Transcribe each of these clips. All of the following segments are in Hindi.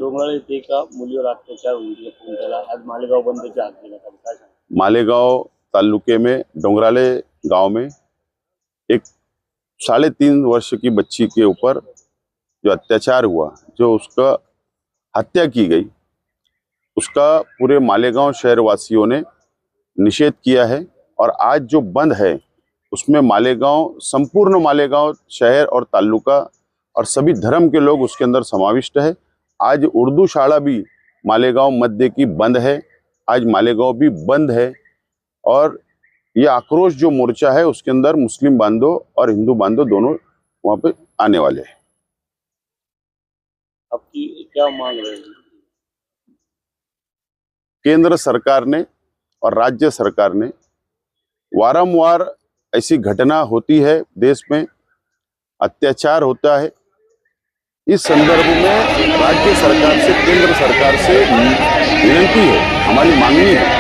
डोंगराळे येथे एका मुलीवर अत्याचार होईल त्याला आज मालेगाव बंदची हाक दिला काय सांगा? मालेगांव ताल्लुके में डोंगराले गांव में एक 3.5 वर्ष की बच्ची के ऊपर जो अत्याचार हुआ, जो उसका हत्या की गई, उसका पूरे मालेगांव शहर वासियों ने निषेध किया है। और आज जो बंद है उसमें मालेगांव, संपूर्ण मालेगांव शहर और ताल्लुका और सभी धर्म के लोग उसके अंदर समाविष्ट है। आज उर्दू शाला भी मालेगांव मध्य की बंद है, आज मालेगांव भी बंद है। और ये आक्रोश जो मोर्चा है उसके अंदर मुस्लिम बांधव और हिंदू बांधव दोनों वहां पे आने वाले हैं। आपकी क्या मांग है? केंद्र सरकार ने और राज्य सरकार ने वारंवार ऐसी घटना होती है, देश में अत्याचार होता है, इस संदर्भ में राज्य सरकार से, केंद्र सरकार से विनती है, हमारी मांगनी है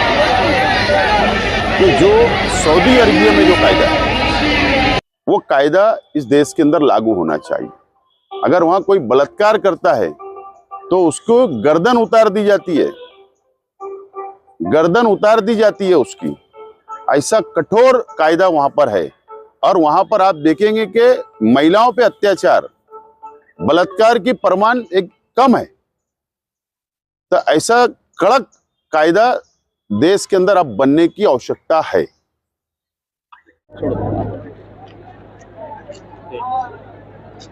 कि जो सऊदी अरबिया में जो कायदा है वो कायदा इस देश के अंदर लागू होना चाहिए। अगर वहां कोई बलात्कार करता है तो उसको गर्दन उतार दी जाती है, गर्दन उतार दी जाती है उसकी। ऐसा कठोर कायदा वहां पर है। और वहां पर आप देखेंगे कि महिलाओं पे अत्याचार, बलात्कार की परिमाण एक कम है। तो ऐसा कड़क कायदा देश के अंदर अब बनने की आवश्यकता है।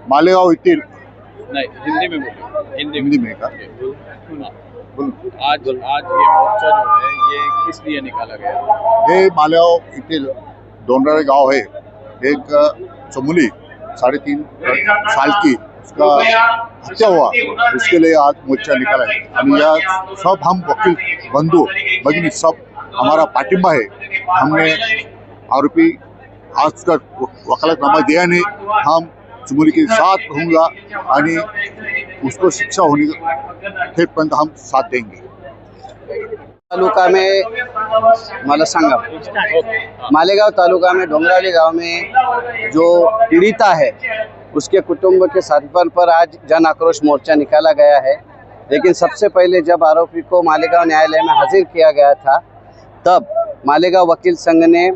मालेगांव येथील नहीं, हिंदी में बोलो। हिंदी में का आज ये मोर्चा जो है ये किस लिए निकाला गया? हे मालेगांव येथील डोंगराळे गांव है, एक चमुली 3.5 साल की, उसका हत्या हुआ, उसके लिए आज मोर्चा निकाला है। और यह सब हम वकील बंधु भगिनी सब हमारा पाठिंबा है। हमने आरोपी आज तक वकालतनामा दिया नहीं, हम चमुली के साथ होगा और उसको शिक्षा होने के पर्यंत हम साथ देंगे। तालुका में मला सांगा, मालेगांव तालुका में डोंगराली गांव में जो पीड़िता है उसके कुटुंब के संपर्क पर आज जन आक्रोश मोर्चा निकाला गया है। लेकिन सबसे पहले जब आरोपी को मालेगांव न्यायालय में हाजिर किया गया था, तब मालेगांव वकील संघ ने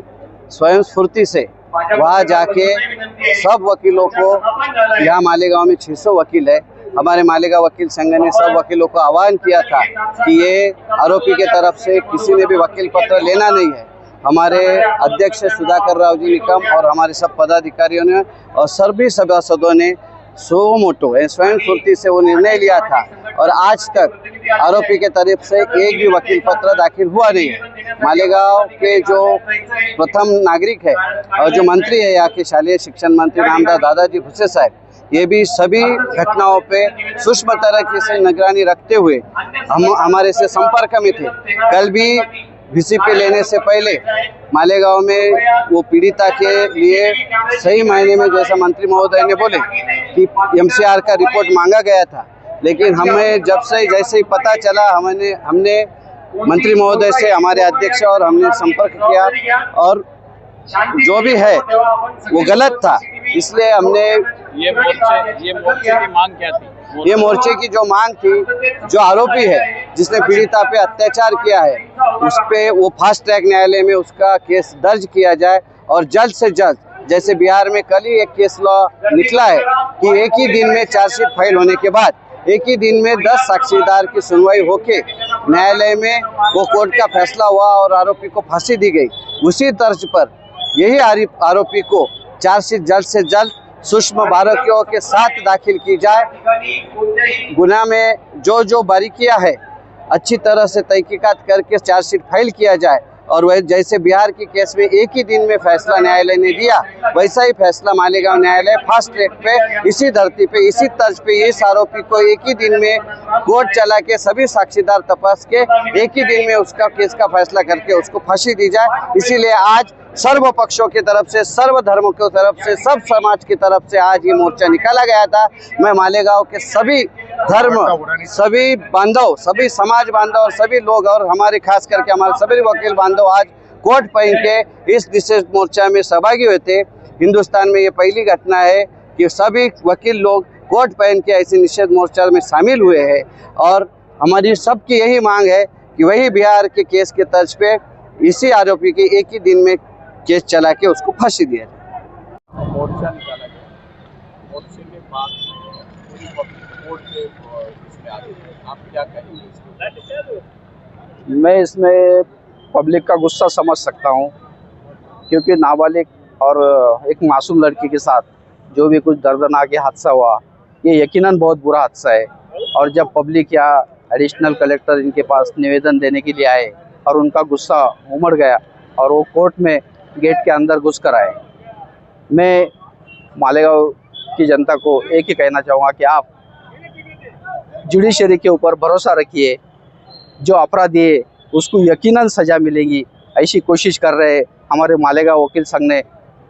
स्वयं स्फूर्ति से वहाँ जाके सब वकीलों को, यहाँ मालेगांव में 600 वकील है, हमारे मालेगांव वकील संघ ने सब वकीलों को आह्वान किया था कि ये आरोपी के तरफ से किसी ने भी वकील पत्र लेना नहीं है। हमारे अध्यक्ष सुधाकर राव जी निकम और हमारे सब पदाधिकारियों ने और सभी सभासदों ने सोमोटो स्वयं स्फूर्ति से वो निर्णय लिया था। और आज तक आरोपी के तरफ से एक भी वकील पत्र दाखिल हुआ नहीं है। मालेगांव के जो प्रथम नागरिक है और जो मंत्री है यहाँ के शालेय शिक्षण मंत्री रामदास दादाजी भुसे साहब, ये भी सभी घटनाओं पे सूक्ष्म तरीके से निगरानी रखते हुए हमारे से संपर्क में थे। कल भी VCP लेने से पहले मालेगांव में वो पीड़िता के लिए सही मायने में, जैसा मंत्री महोदय ने बोले कि MCR का रिपोर्ट मांगा गया था, लेकिन हमें जैसे ही पता चला हमने मंत्री महोदय से, हमारे अध्यक्ष और हमने संपर्क किया और जो भी है वो गलत था। इसलिए हमने ये मोर्चे की मांग क्या थी? ये मोर्चे की जो मांग थी, जो आरोपी है जिसने पीड़िता पे अत्याचार किया है उस पे वो फास्ट ट्रैक न्यायालय में उसका केस दर्ज किया जाए और जल्द से जल्द, जैसे बिहार में कल ही एक केस लॉ निकला है कि एक ही दिन में चार्जशीट फाइल होने के बाद एक ही दिन में 10 साक्षीदार की सुनवाई होके न्यायालय में वो कोर्ट का फैसला हुआ और आरोपी को फांसी दी गई। उसी तर्ज पर यही आरोपी को चार्जशीट जल्द से जल्द सूक्ष्म बारीकियों के साथ दाखिल की जाए। गुनाह में जो बारीकियां है अच्छी तरह से तहकीकात करके चार्जशीट फाइल किया जाए। और वह जैसे बिहार की केस में एक ही दिन में फैसला न्यायालय ने दिया, वैसा ही फैसला मालेगांव न्यायालय फास्ट ट्रैक पे, इसी धरती पे, इसी तर्ज पे इस आरोपी को एक ही दिन में कोर्ट चला के सभी साक्षीदार तपास के एक ही दिन में उसका केस का फैसला करके उसको फांसी दी जाए। इसीलिए आज सर्व पक्षों की तरफ से, सर्व धर्मों की तरफ से, सब समाज की तरफ से आज ये मोर्चा निकाला गया था। मैं मालेगांव के सभी धर्म, सभी बांधव, सभी समाज बांधव और सभी लोग और हमारे खास करके हमारे सभी वकील बांधव आज कोट पहन के इस विशेष मोर्चा में सहभागी हुए थे। हिंदुस्तान में ये पहली घटना है कि सभी वकील लोग कोट पहन के ऐसे निषेध मोर्चा में शामिल हुए हैं। और हमारी सबकी यही मांग है कि वही बिहार के केस के तर्ज पे इसी आरोपी के एक ही दिन में केस चला के उसको फांसी दिया जाए। मोर्चा निकाला गया, मोर्चे के बाद पूरी पब्लिक कोर्ट के इसमें आ गई है। आप क्या कहेंगे इसमें? मैं इसमें पब्लिक का गुस्सा समझ सकता हूँ, क्योंकि नाबालिग और एक मासूम लड़की के साथ जो भी कुछ दर्दनाक ये हादसा हुआ, ये यकीनन बहुत बुरा हादसा है। और जब पब्लिक या एडिशनल कलेक्टर इनके पास निवेदन देने के लिए आए और उनका गुस्सा उमड़ गया और वो कोर्ट में गेट के अंदर घुस कर आए, मैं मालेगांव की जनता को एक ही कहना चाहूँगा कि आप जुडिशरी के ऊपर भरोसा रखिए। जो अपराधी है उसको यकीनन सज़ा मिलेगी, ऐसी कोशिश कर रहे हमारे मालेगांव वकील संघ ने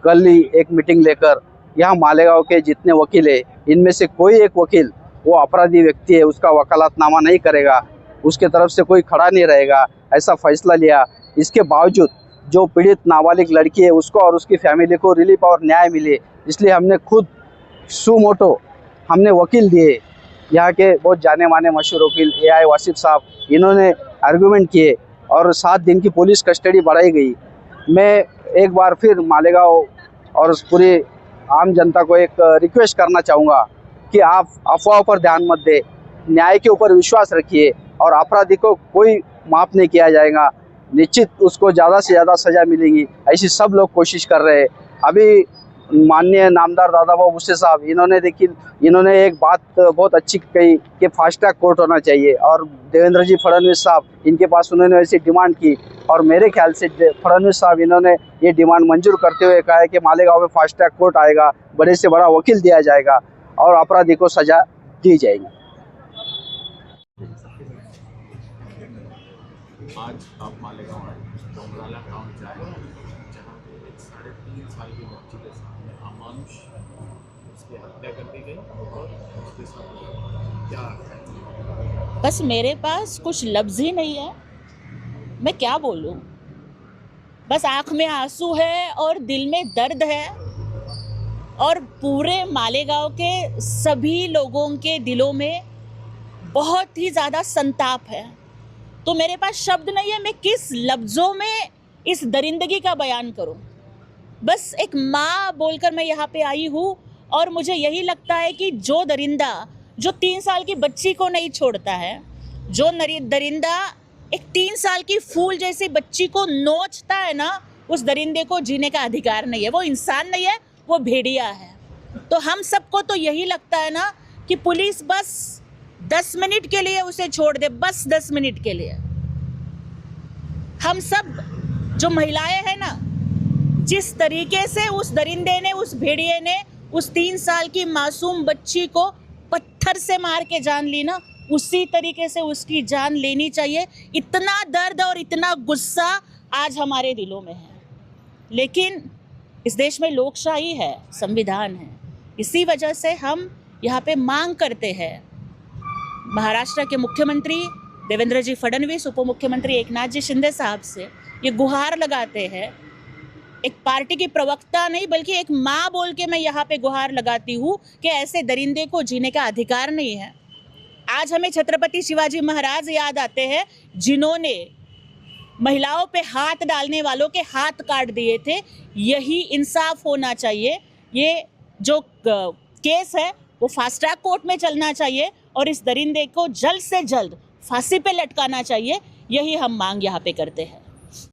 कल ही एक मीटिंग लेकर यहाँ मालेगांव के जितने वकील हैं इनमें से कोई एक वकील वो अपराधी व्यक्ति है उसका वकालतनामा नहीं करेगा, उसके तरफ से कोई खड़ा नहीं रहेगा, ऐसा फैसला लिया। इसके बावजूद जो पीड़ित नाबालिग लड़की है उसको और उसकी फैमिली को रिलीफ और न्याय मिले, इसलिए हमने खुद सुमोटो हमने वकील दिए। यहाँ के बहुत जाने माने मशहूर वकील AI वासिफ साहब, इन्होंने आर्गूमेंट किए और 7 दिन की पुलिस कस्टडी बढ़ाई गई। मैं एक बार फिर मालेगांव और पूरी आम जनता को एक रिक्वेस्ट करना चाहूँगा कि आप अफवाहों पर ध्यान मत दें, न्याय के ऊपर विश्वास रखिए और अपराधी को कोई माफ़ नहीं किया जाएगा, निश्चित उसको ज़्यादा से ज़्यादा सज़ा मिलेगी, ऐसी सब लोग कोशिश कर रहे हैं। अभी माननीय नामदार दादाभाऊ भुसे साहब इन्होंने एक बात बहुत अच्छी कही कि फास्ट ट्रैक कोर्ट होना चाहिए, और देवेंद्र जी फडणवीस साहब इनके पास उन्होंने ऐसी डिमांड की और मेरे ख्याल से फडणवीस साहब इन्होंने ये डिमांड मंजूर करते हुए कहा है कि मालेगांव में फास्ट ट्रैक कोर्ट आएगा, बड़े से बड़ा वकील दिया जाएगा और अपराधी को सज़ा दी जाएगी। आज आप मालेगांव डोंगराला गांव जाए, जहां पे एक 3.5 साल की बच्ची के सामने अमानुष उसकी हत्या कर दी गई और उसके साथ क्या है? बस मेरे पास कुछ लफ्ज़ ही नहीं है, मैं क्या बोलूं। बस आँख में आंसू है और दिल में दर्द है और पूरे मालेगांव के सभी लोगों के दिलों में बहुत ही ज़्यादा संताप है। तो मेरे पास शब्द नहीं है, मैं किस लफ्ज़ों में इस दरिंदगी का बयान करूं। बस एक माँ बोलकर मैं यहाँ पे आई हूँ और मुझे यही लगता है कि जो दरिंदा जो 3 साल की बच्ची को नहीं छोड़ता है, जो दरिंदा एक 3 साल की फूल जैसी बच्ची को नोचता है ना, उस दरिंदे को जीने का अधिकार नहीं है। वो इंसान नहीं है, वो भेड़िया है। तो हम सबको तो यही लगता है ना कि पुलिस बस 10 मिनट के लिए उसे छोड़ दे, बस 10 मिनट के लिए। हम सब जो महिलाएं हैं ना, जिस तरीके से उस दरिंदे ने, उस भेड़िए ने उस 3 साल की मासूम बच्ची को पत्थर से मार के जान ली ना, उसी तरीके से उसकी जान लेनी चाहिए। इतना दर्द और इतना गुस्सा आज हमारे दिलों में है। लेकिन इस देश में लोकशाही है, संविधान है, इसी वजह से हम यहाँ पे मांग करते हैं महाराष्ट्र के मुख्यमंत्री देवेंद्र जी फडणवीस, उप मुख्यमंत्री एकनाथ जी शिंदे साहब से ये गुहार लगाते हैं। एक पार्टी की प्रवक्ता नहीं बल्कि एक माँ बोल के मैं यहाँ पे गुहार लगाती हूँ कि ऐसे दरिंदे को जीने का अधिकार नहीं है। आज हमें छत्रपति शिवाजी महाराज याद आते हैं, जिन्होंने महिलाओं पे हाथ डालने वालों के हाथ काट दिए थे। यही इंसाफ होना चाहिए। ये जो केस है वो फास्ट ट्रैक कोर्ट में चलना चाहिए और इस दरिंदे को जल्द से जल्द फांसी पे लटकाना चाहिए। यही हम मांग यहाँ पे करते हैं।